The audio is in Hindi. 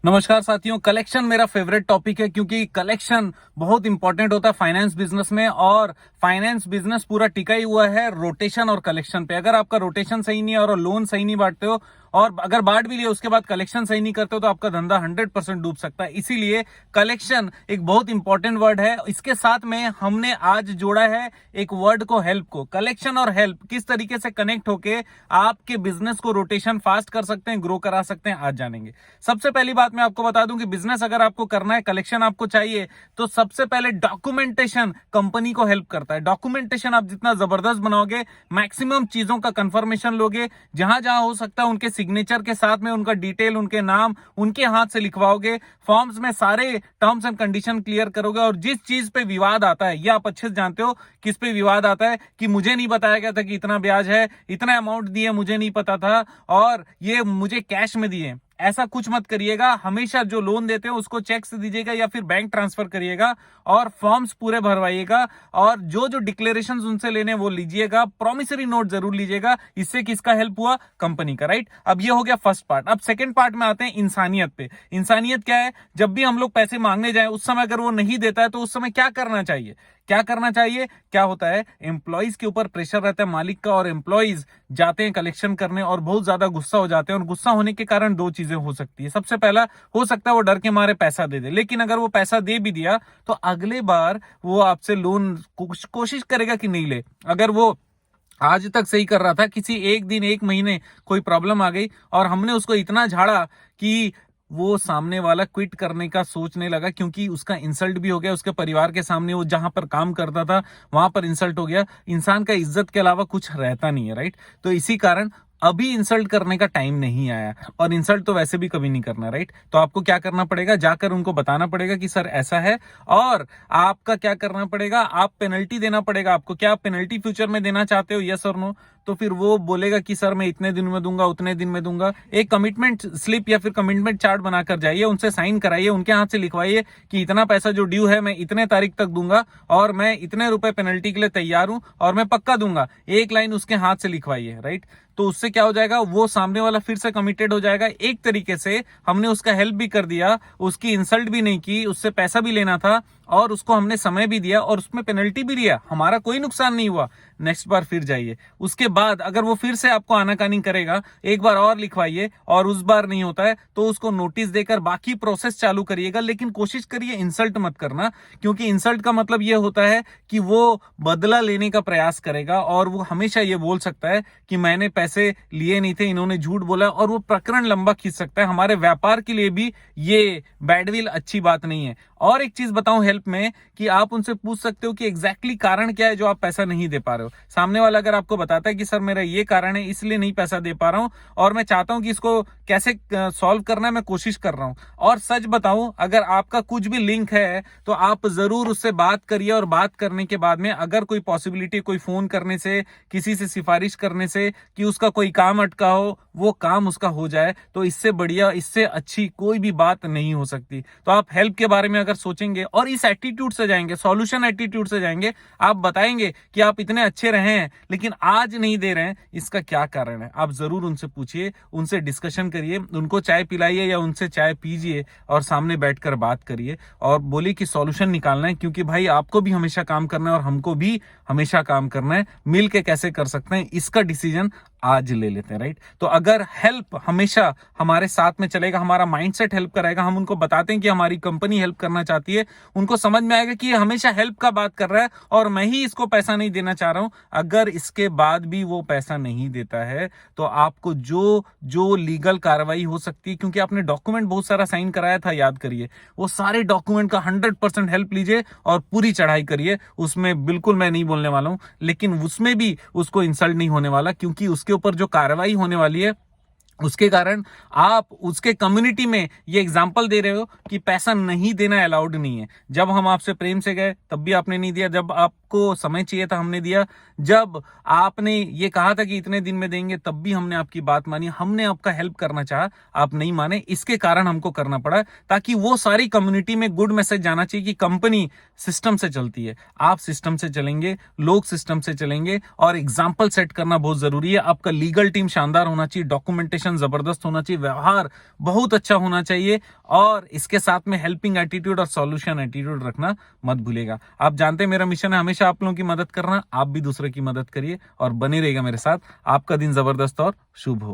नमस्कार साथियों, कलेक्शन मेरा फेवरेट टॉपिक है क्योंकि कलेक्शन बहुत इंपॉर्टेंट होता है फाइनेंस बिजनेस में। और फाइनेंस बिजनेस पूरा टिका ही हुआ है रोटेशन और कलेक्शन पे। अगर आपका रोटेशन सही नहीं है और लोन सही नहीं बांटते हो और अगर बांट भी लिया उसके बाद कलेक्शन सही नहीं करते हो तो आपका धंधा 100% डूब सकता है। इसीलिए कलेक्शन एक बहुत इंपॉर्टेंट वर्ड है। इसके साथ में हमने आज जोड़ा है एक वर्ड को, हेल्प को। कलेक्शन और हेल्प किस तरीके से कनेक्ट होके आपके बिजनेस को रोटेशन फास्ट कर सकते हैं, ग्रो करा सकते हैं, आज जानेंगे। सबसे पहली बात मैं आपको बता दूं कि बिजनेस अगर आपको करना है, कलेक्शन आपको चाहिए, तो सबसे पहले डॉक्यूमेंटेशन कंपनी को हेल्प करता है। डॉक्यूमेंटेशन आप जितना जबरदस्त बनाओगे, मैक्सिमम चीजों का कंफर्मेशन लोगे, जहां जहां हो सकता है उनके सिग्नेचर के साथ में उनका डिटेल, उनके नाम उनके हाथ से लिखवाओगे, फॉर्म्स में सारे टर्म्स एंड कंडीशन क्लियर करोगे। और जिस चीज पे विवाद आता है, ये आप अच्छे से जानते हो किस पे विवाद आता है, कि मुझे नहीं बताया गया था कि इतना ब्याज है, इतना अमाउंट दिए, मुझे नहीं पता था, और ये मुझे कैश में दिए। ऐसा कुछ मत करिएगा। हमेशा जो लोन देते हो उसको चेक से दीजिएगा या फिर बैंक ट्रांसफर करिएगा और फॉर्म्स पूरे भरवाइएगा। और जो जो डिक्लेरेशंस उनसे लेने वो लीजिएगा। प्रॉमिसरी नोट जरूर लीजिएगा। इससे किसका हेल्प हुआ? कंपनी का, राइट। अब ये हो गया फर्स्ट पार्ट। अब सेकंड पार्ट में आते हैं इंसानियत पे। इंसानियत क्या है? जब भी हम लोग पैसे मांगने जाए उस समय अगर वो नहीं देता है तो उस समय क्या करना चाहिए? क्या करना चाहिए? क्या होता है, एम्प्लॉइज के ऊपर प्रेशर रहता है मालिक का, और एम्प्लॉइज जाते हैं कलेक्शन करने और बहुत ज्यादा गुस्सा हो जाते हैं। और गुस्सा होने के कारण दो चीजें हो सकती है। सबसे पहला, हो सकता है वो डर के मारे पैसा दे दे, लेकिन अगर वो पैसा दे भी दिया तो अगले बार वो आपसे लोन कोशिश करेगा कि नहीं ले। अगर वो आज तक सही कर रहा था, किसी एक दिन एक महीने कोई प्रॉब्लम आ गई और हमने उसको इतना झाड़ा कि वो सामने वाला क्विट करने का सोचने लगा, क्योंकि उसका इंसल्ट भी हो गया, उसके परिवार के सामने वो जहां पर काम करता था वहां पर इंसल्ट हो गया। इंसान का इज्जत के अलावा कुछ रहता नहीं है, राइट। तो इसी कारण अभी इंसल्ट करने का टाइम नहीं आया, और इंसल्ट तो वैसे भी कभी नहीं करना, राइट। तो आपको क्या करना पड़ेगा? जाकर उनको बताना पड़ेगा कि सर ऐसा है। और आपका क्या करना पड़ेगा? आप पेनल्टी देना पड़ेगा आपको। क्या आप पेनल्टी फ्यूचर में देना चाहते हो, यस और नो? तो फिर वो बोलेगा कि सर मैं इतने दिन में दूंगा, उतने दिन में दूंगा। एक कमिटमेंट स्लिप या फिर कमिटमेंट चार्ट बनाकर जाइए, उनसे साइन कराइए, उनके हाथ से लिखवाइए कि इतना पैसा जो ड्यू है मैं इतने तारीख तक दूंगा और मैं इतने रुपए पेनल्टी के लिए तैयार हूं और मैं पक्का दूंगा। एक लाइन उसके हाथ से लिखवाइए, राइट। तो उससे क्या हो जाएगा, वो सामने वाला फिर से कमिटेड हो जाएगा। एक तरीके से हमने उसका हेल्प भी कर दिया, उसकी इंसल्ट भी नहीं की, उससे पैसा भी लेना था और उसको हमने समय भी दिया और उसमें पेनल्टी भी दिया, हमारा कोई नुकसान नहीं हुआ। नेक्स्ट बार फिर जाइए। उसके बाद अगर वो फिर से आपको आनाकानी करेगा, एक बार और लिखवाइए और उस बार नहीं होता है तो उसको नोटिस देकर बाकी प्रोसेस चालू करिएगा। लेकिन कोशिश करिए इंसल्ट मत करना, क्योंकि इंसल्ट का मतलब ये होता है कि वो बदला लेने का प्रयास करेगा और वो हमेशा ये बोल सकता है कि मैंने पैसे लिए नहीं थे, इन्होंने झूठ बोला, और वो प्रकरण लंबा खींच सकता है। हमारे व्यापार के लिए भी ये बैडविल अच्छी बात नहीं है। और एक चीज बताऊं हेल्प में, कि आप उनसे पूछ सकते हो कि एग्जैक्टली कारण क्या है जो आप पैसा नहीं दे पा रहे हो। सामने वाला अगर आपको बताता है कि सर मेरा ये कारण है इसलिए नहीं पैसा दे पा रहा हूं और मैं चाहता हूं कि इसको कैसे सॉल्व करना है, मैं कोशिश कर रहा हूं। और सच बताऊं, अगर आपका कुछ भी लिंक है तो आप जरूर उससे बात करिए, और बात करने के बाद में अगर कोई पॉसिबिलिटी, कोई फोन करने से, किसी से सिफारिश करने से कि उसका कोई काम अटका हो, वो काम उसका हो जाए, तो इससे बढ़िया, इससे अच्छी कोई भी बात नहीं हो सकती। तो आप हेल्प के बारे में अगर सोचेंगे और इस एटीट्यूड से जाएंगे, सॉल्यूशन एटीट्यूड से जाएंगे, आप बताएंगे कि आप इतने अच्छे रहे हैं लेकिन आज नहीं दे रहे हैं, इसका क्या कारण है, आप जरूर उनसे पूछिए, उनसे डिस्कशन करिए, उनको चाय पिलाइए या उनसे चाय पीजिए और सामने बैठकर बात करिए और बोलिए कि सॉल्यूशन निकालना है। क्योंकि भाई आपको भी हमेशा काम करना है और हमको भी हमेशा काम करना है। मिल के कैसे कर सकते हैं इसका डिसीजन आज ले लेते हैं, राइट। तो अगर हेल्प हमेशा हमारे साथ में चलेगा, हमारा माइंडसेट हेल्प कराएगा, हम उनको बताते हैं कि हमारी कंपनी हेल्प करना चाहती है, उनको समझ में आएगा कि ये हमेशा हेल्प का बात कर रहा है और मैं ही इसको पैसा नहीं देना चाह रहा हूं। अगर इसके बाद भी वो पैसा नहीं देता है तो आपको जो जो लीगल कार्रवाई हो सकती है, क्योंकि आपने डॉक्यूमेंट बहुत सारा साइन कराया था, याद करिए, वो सारे डॉक्यूमेंट का 100% हेल्प लीजिए और पूरी चढ़ाई करिए। उसमें बिल्कुल मैं नहीं बोलने वाला हूं, लेकिन उसमें भी उसको इंसल्ट नहीं होने वाला, क्योंकि उसके ऊपर जो कार्रवाई होने वाली है उसके कारण आप उसके कम्युनिटी में ये एग्जाम्पल दे रहे हो कि पैसा नहीं देना अलाउड नहीं है। जब हम आपसे प्रेम से गए तब भी आपने नहीं दिया, जब आपको समय चाहिए था हमने दिया, जब आपने ये कहा था कि इतने दिन में देंगे तब भी हमने आपकी बात मानी, हमने आपका हेल्प करना चाहा, आप नहीं माने। इसके कारण हमको करना पड़ा, ताकि वो सारी कम्युनिटी में गुड मैसेज जाना चाहिए कि कंपनी सिस्टम से चलती है, आप सिस्टम से चलेंगे, लोग सिस्टम से चलेंगे। और एग्जाम्पल सेट करना बहुत जरूरी है। आपका लीगल टीम शानदार होना चाहिए, डॉक्यूमेंटेशन जबरदस्त होना चाहिए, व्यवहार बहुत अच्छा होना चाहिए और इसके साथ में हेल्पिंग एटीट्यूड और सॉल्यूशन एटीट्यूड रखना मत भूलिएगा। आप जानते हैं मेरा मिशन है हमेशा आप लोगों की मदद करना, आप भी दूसरे की मदद करिए और बने रहिएगा मेरे साथ। आपका दिन जबरदस्त और शुभ हो।